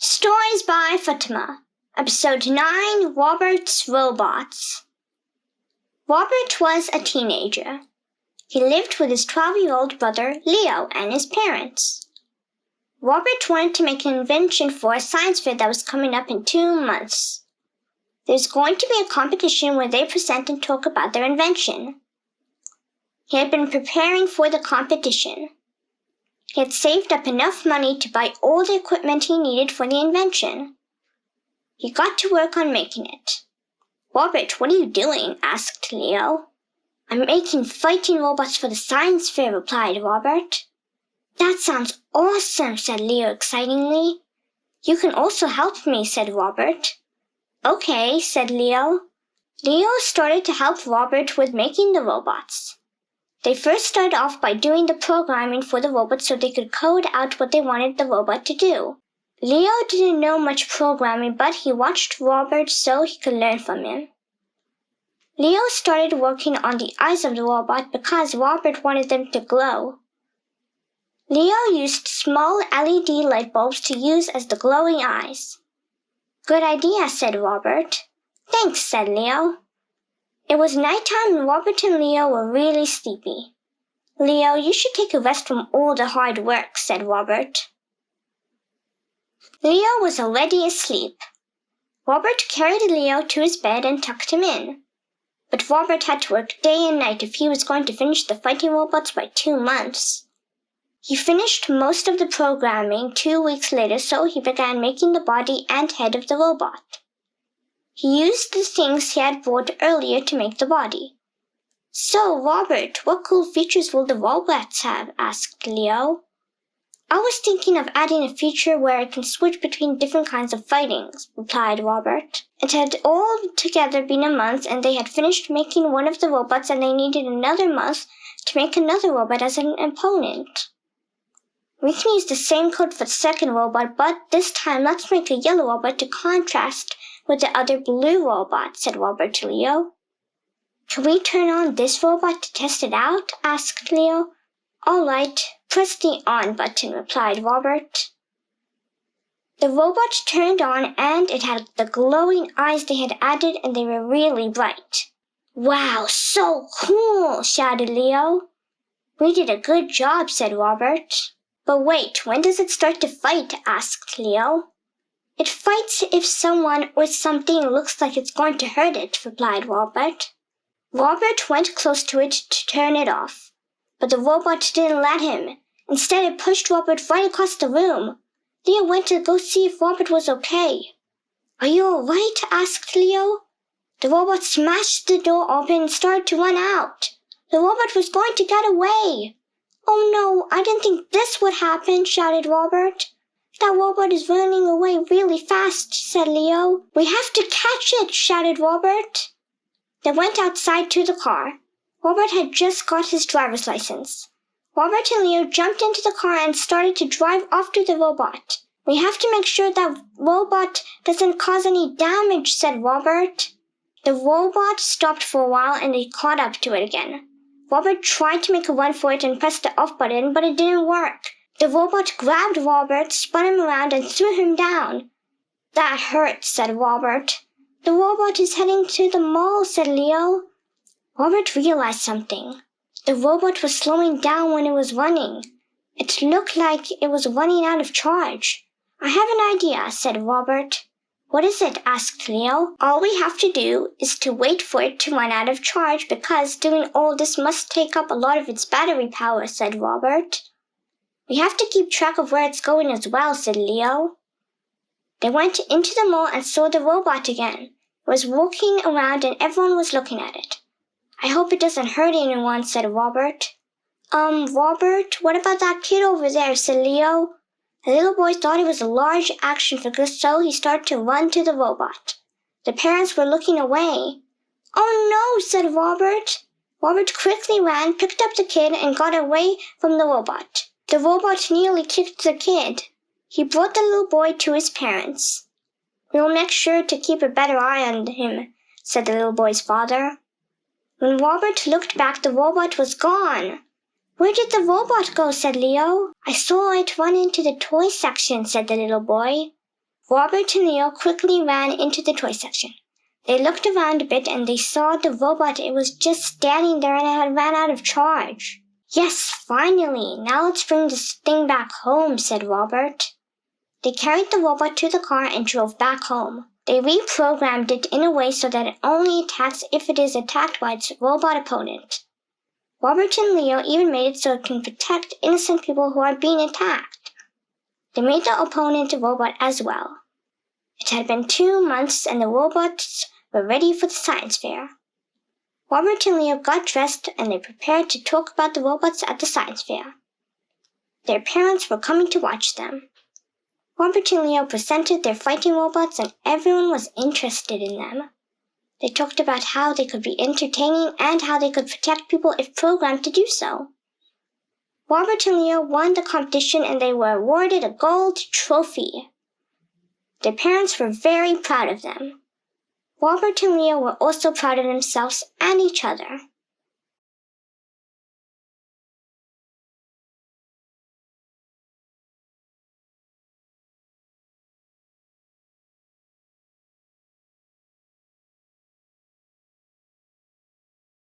Stories by Fatimah. Episode 9, Robert's Robots. Robert was a teenager. He lived with his 12-year-old brother, Leo, and his parents. Robert wanted to make an invention for a science fair that was coming up in 2 months. There's going to be a competition where they present and talk about their invention. He had been preparing for the competition. He had saved up enough money to buy all the equipment he needed for the invention. He got to work on making it. "Robert, what are you doing?" asked Leo. "I'm making fighting robots for the science fair," replied Robert. "That sounds awesome," said Leo excitedly. "You can also help me," said Robert. "Okay," said Leo. Leo started to help Robert with making the robots. They first started off by doing the programming for the robot so they could code out what they wanted the robot to do. Leo didn't know much programming, but he watched Robert so he could learn from him. Leo started working on the eyes of the robot because Robert wanted them to glow. Leo used small LED light bulbs to use as the glowing eyes. "Good idea," said Robert. "Thanks," said Leo. It was nighttime and Robert and Leo were really sleepy. "Leo, you should take a rest from all the hard work," said Robert. Leo was already asleep. Robert carried Leo to his bed and tucked him in. But Robert had to work day and night if he was going to finish the fighting robots by 2 months. He finished most of the programming 2 weeks later, so he began making the body and head of the robot. He used the things he had bought earlier to make the body. "So, Robert, what cool features will the robots have?" asked Leo. "I was thinking of adding a feature where it can switch between different kinds of fightings," replied Robert. It had all together been a month, and they had finished making one of the robots, and they needed another month to make another robot as an opponent. "We can use the same code for the second robot, but this time let's make a yellow robot to contrast with the other blue robot," said Robert to Leo. "Can we turn on this robot to test it out?" asked Leo. "All right, press the on button," replied Robert. The robot turned on and it had the glowing eyes they had added, and they were really bright. "Wow, so cool!" shouted Leo. "We did a good job," said Robert. "But wait, when does it start to fight?" asked Leo. "It fights if someone or something looks like it's going to hurt it," replied Robert. Robert went close to it to turn it off, but the robot didn't let him. Instead, it pushed Robert right across the room. Leo went to go see if Robert was okay. "Are you all right?" asked Leo. The robot smashed the door open and started to run out. The robot was going to get away. "Oh no, I didn't think this would happen," shouted Robert. "That robot is running away really fast," said Leo. "We have to catch it," shouted Robert. They went outside to the car. Robert had just got his driver's license. Robert and Leo jumped into the car and started to drive after the robot. "We have to make sure that robot doesn't cause any damage," said Robert. The robot stopped for a while and they caught up to it again. Robert tried to make a run for it and pressed the off button, but it didn't work. The robot grabbed Robert, spun him around, and threw him down. "That hurt," said Robert. "The robot is heading to the mall," said Leo. Robert realized something. The robot was slowing down when it was running. It looked like it was running out of charge. "I have an idea," said Robert. "What is it?" asked Leo. "All we have to do is to wait for it to run out of charge, because doing all this must take up a lot of its battery power," said Robert. "We have to keep track of where it's going as well," said Leo. They went into the mall and saw the robot again. It was walking around and everyone was looking at it. "I hope it doesn't hurt anyone," said Robert. Robert, what about that kid over there?" said Leo. The little boy thought it was a large action figure, so he started to run to the robot. The parents were looking away. "Oh no," said Robert. Robert quickly ran, picked up the kid, and got away from the robot. The robot nearly kicked the kid. He brought the little boy to his parents. "We'll make sure to keep a better eye on him," said the little boy's father. When Robert looked back, the robot was gone. "Where did the robot go?" said Leo. "I saw it run into the toy section," said the little boy. Robert and Leo quickly ran into the toy section. They looked around a bit and they saw the robot. It was just standing there and it had ran out of charge. Yes, finally! Now let's bring this thing back home, said Robert. They carried the robot to the car and drove back home. They reprogrammed it in a way so that it only attacks if it is attacked by its robot opponent. Robert and Leo even made it so it can protect innocent people who are being attacked. They made the opponent a robot as well. It had been 2 months and the robots were ready for the science fair. Robert and Leo got dressed and they prepared to talk about the robots at the science fair. Their parents were coming to watch them. Robert and Leo presented their fighting robots and everyone was interested in them. They talked about how they could be entertaining and how they could protect people if programmed to do so. Robert and Leo won the competition and they were awarded a gold trophy. Their parents were very proud of them. Robert and Leo were also proud of themselves and each other.